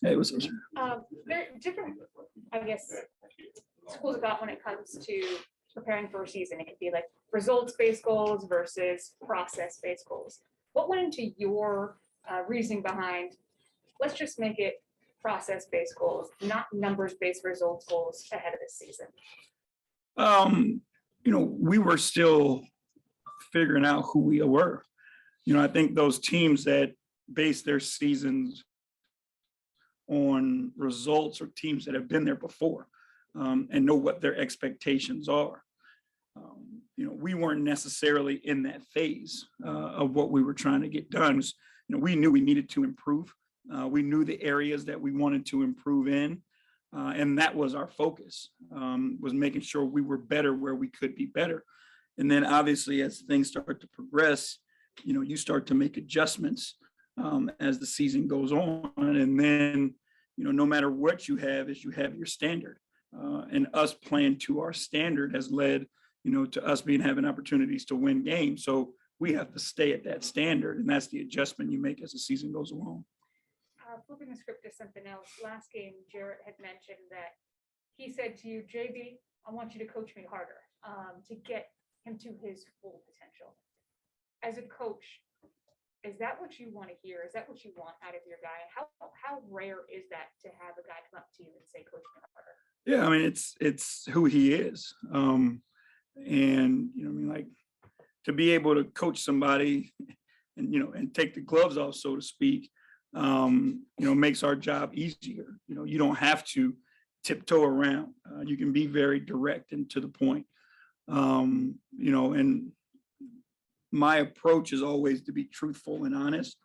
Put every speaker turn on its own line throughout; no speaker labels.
Hey, what's
There are different, I guess, schools of thought when it comes to preparing for a season. It could be like results-based goals versus process-based goals. What went into your reasoning behind, let's just make it process-based goals, not numbers-based results goals ahead of this season?
We were still figuring out who we were. I think those teams that base their seasons on results or teams that have been there before and know what their expectations are. We weren't necessarily in that phase of what we were trying to get done. We knew we needed to improve. We knew the areas that we wanted to improve in. And that was our focus, was making sure we were better where we could be better. And then obviously as things start to progress, you start to make adjustments as the season goes on. And then, no matter what you have your standard. And us playing to our standard has led, to us having opportunities to win games. So we have to stay at that standard. And that's the adjustment you make as the season goes along.
Flipping the script to something else, last game, Jarrett had mentioned that he said to you, JB, I want you to coach me harder to get him to his full potential. As a coach, is that what you want to hear? Is that what you want out of your guy? How rare is that to have a guy come up to you and say, coach me harder?
Yeah, I mean, it's who he is. And, like to be able to coach somebody and, and take the gloves off, so to speak, makes our job easier. You don't have to tiptoe around. You can be very direct and to the point. And my approach is always to be truthful and honest.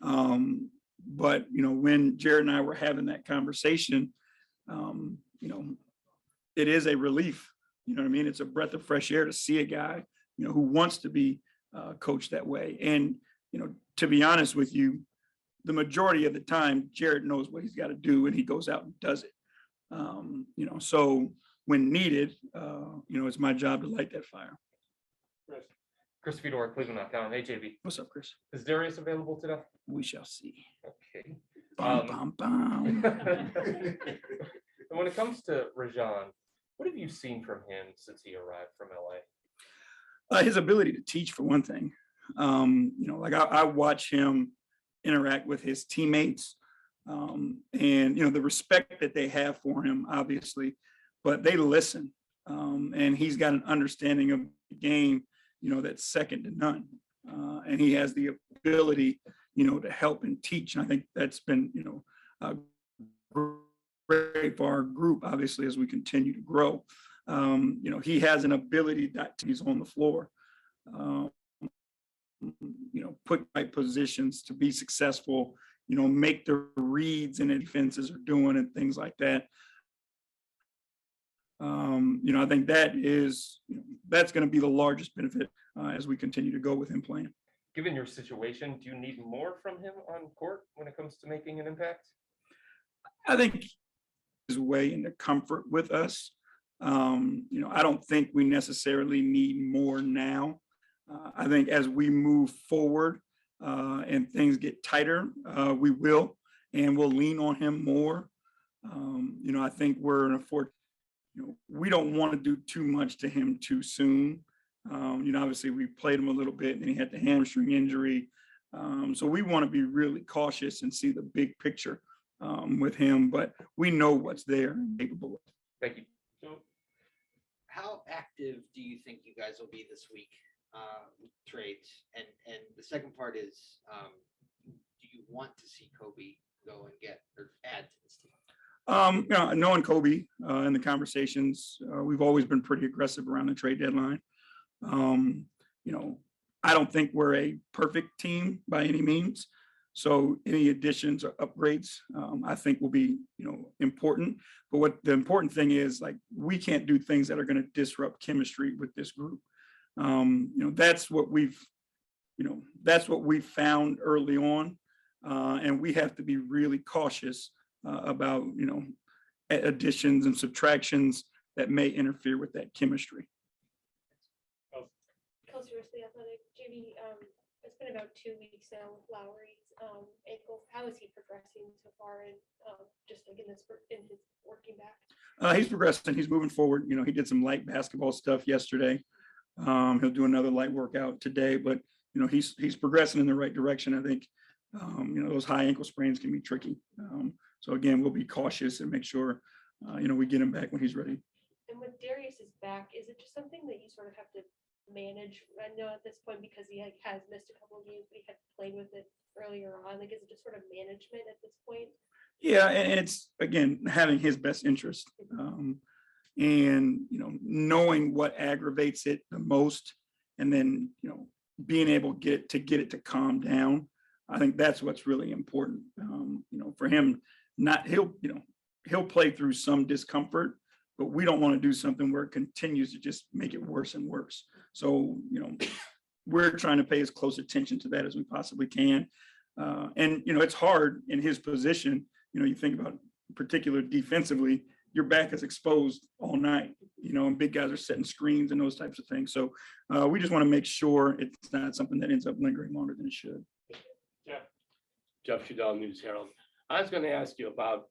But, when Jarrett and I were having that conversation, it is a relief. It's a breath of fresh air to see a guy, who wants to be coached that way. And, to be honest with you, the majority of the time, Jarrett knows what he's got to do and he goes out and does it. So when needed, it's my job to light that fire.
Chris Fedor, Cleveland Town. Hey, JB.
What's up, Chris?
Is Darius available today?
We shall see.
Okay.
Bum, bum.
And when it comes to Rajon, what have you seen from him since he arrived from LA?
His ability to teach, for one thing. I watch him interact with his teammates and, the respect that they have for him, obviously, but they listen. And he's got an understanding of the game, that's second to none. And he has the ability, to help and teach. And I think that's been, great for our group, obviously, as we continue to grow. He has an ability that he's on the floor, put right positions to be successful, make the reads and defenses are doing and things like that. I think that is, that's going to be the largest benefit as we continue to go with him playing.
Given your situation, do you need more from him on court when it comes to making an impact?
I think his way into comfort with us. I don't think we necessarily need more now. I think as we move forward and things get tighter, we will, and we'll lean on him more. I think we're in a we don't want to do too much to him too soon. Obviously we played him a little bit and he had the hamstring injury. So we want to be really cautious and see the big picture with him, but we know what's there and capable of.
Thank you.
So how active do you think you guys will be this week with trades? And the second part is, do you want to see Kobe go and get or add to this team?
Knowing Kobe in the conversations, we've always been pretty aggressive around the trade deadline. I don't think we're a perfect team by any means. So any additions or upgrades, I think will be, important. But what the important thing is, like, we can't do things that are going to disrupt chemistry with this group. That's what we've found early on. And we have to be really cautious about, additions and subtractions that may interfere with that chemistry.
Coach
seriously athletic. JV, it's been about 2 weeks now with Lowry's ankle. How is he progressing so far in just like in his working back?
He's progressing. He's moving forward. He did some light basketball stuff yesterday. He'll do another light workout today, but he's progressing in the right direction. I think those high ankle sprains can be tricky. So again, we'll be cautious and make sure we get him back when he's ready.
And with Darius's back, is it just something that you sort of have to manage? I know at this point because he has missed a couple of games, but he had played with it earlier on. Like, is it just sort of management at this point?
Yeah, and it's again having his best interest, and knowing what aggravates it the most, and then being able to get it to calm down. I think that's what's really important. For him, he'll play through some discomfort, but we don't want to do something where it continues to just make it worse and worse. So we're trying to pay as close attention to that as we possibly can. And it's hard in his position. You think about particular defensively, your back is exposed all night, and big guys are setting screens and those types of things. So we just want to make sure it's not something that ends up lingering longer than it should.
Jeff Shadell, News Herald. I was going to ask you about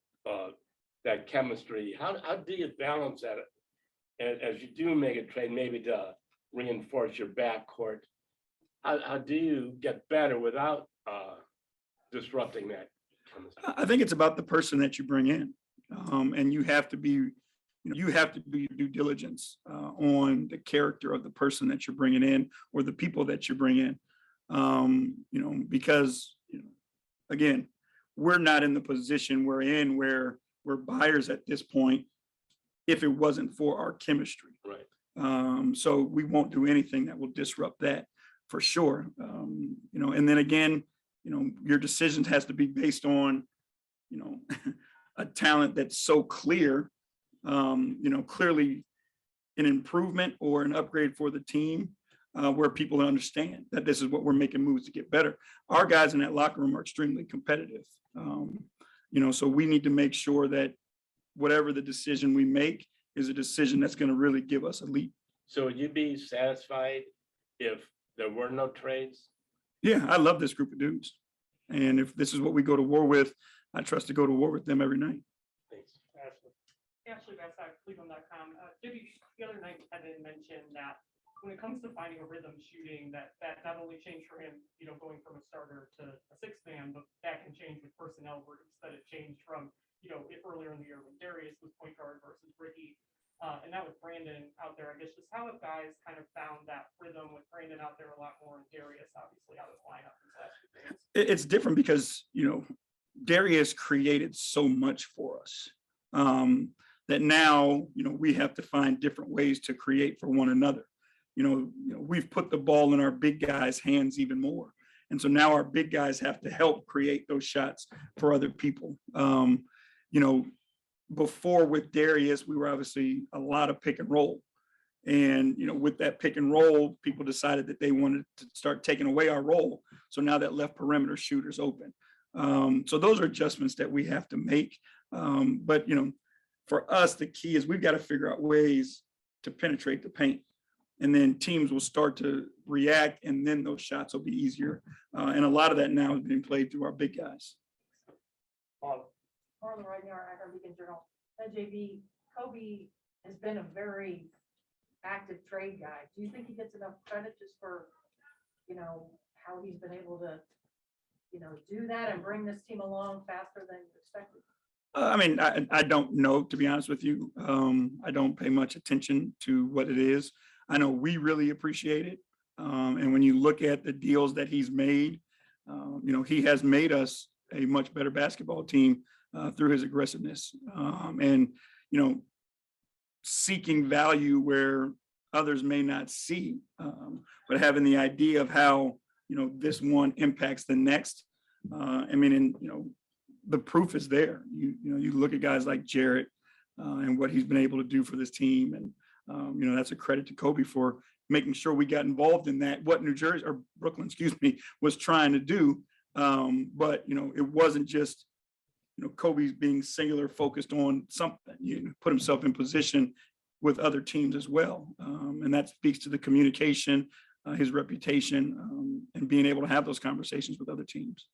that chemistry. How do you balance that as you do make a trade, maybe to reinforce your backcourt? How do you get better without disrupting that chemistry?
I think it's about the person that you bring in, and you have to be due diligence on the character of the person that you're bringing in or the people that you bring in, because again, we're not in the position we're in where we're buyers at this point if it wasn't for our chemistry.
Right.
So we won't do anything that will disrupt that for sure. And then again, your decisions has to be based on, a talent that's so clear, clearly an improvement or an upgrade for the team, where people understand that this is what we're making moves to get better. Our guys in that locker room are extremely competitive. So we need to make sure that whatever the decision we make is a decision that's going to really give us a leap.
So would you be satisfied if there were no trades?
Yeah, I love this group of dudes. And if this is what we go to war with, I trust to go to war with them every night.
Thanks.
Ashley, that's Cleveland.com. Maybe the other night had mentioned that when it comes to finding a rhythm shooting, that not only changed for him, going from a starter to a sixth man, but that can change with personnel groups. That it changed from, if earlier in the year when Darius was point guard versus Ricky, and now with Brandon out there, I guess just how have guys kind of found that rhythm with Brandon out there a lot more and Darius obviously out of the lineup these last few games?
It's different because, Darius created so much for us, that now, we have to find different ways to create for one another. We've put the ball in our big guys' hands even more. And so now our big guys have to help create those shots for other people. Before with Darius, we were obviously a lot of pick and roll. And, with that pick and roll, people decided that they wanted to start taking away our role. So now that left perimeter shooters open. So those are adjustments that we have to make. But, for us, the key is we've got to figure out ways to penetrate the paint. And then teams will start to react, and then those shots will be easier. And a lot of that now is being played through our big guys.
Marlon Ragnar, our Beacon Journal. JV, Kobe has been a very active trade guy. Do you think he gets enough credit just for, how he's been able to, do that and bring this team along faster than expected?
I don't know, to be honest with you. I don't pay much attention to what it is. I know we really appreciate it. And when you look at the deals that he's made, he has made us a much better basketball team through his aggressiveness, and seeking value where others may not see, but having the idea of how this one impacts the next. The proof is there. You look at guys like Jarrett and what he's been able to do for this team, and that's a credit to Kobe for making sure we got involved in that. What New Jersey or Brooklyn, was trying to do, but it wasn't just Kobe's being singular focused on something. Put himself in position with other teams as well, and that speaks to the communication his reputation, and being able to have those conversations with other teams.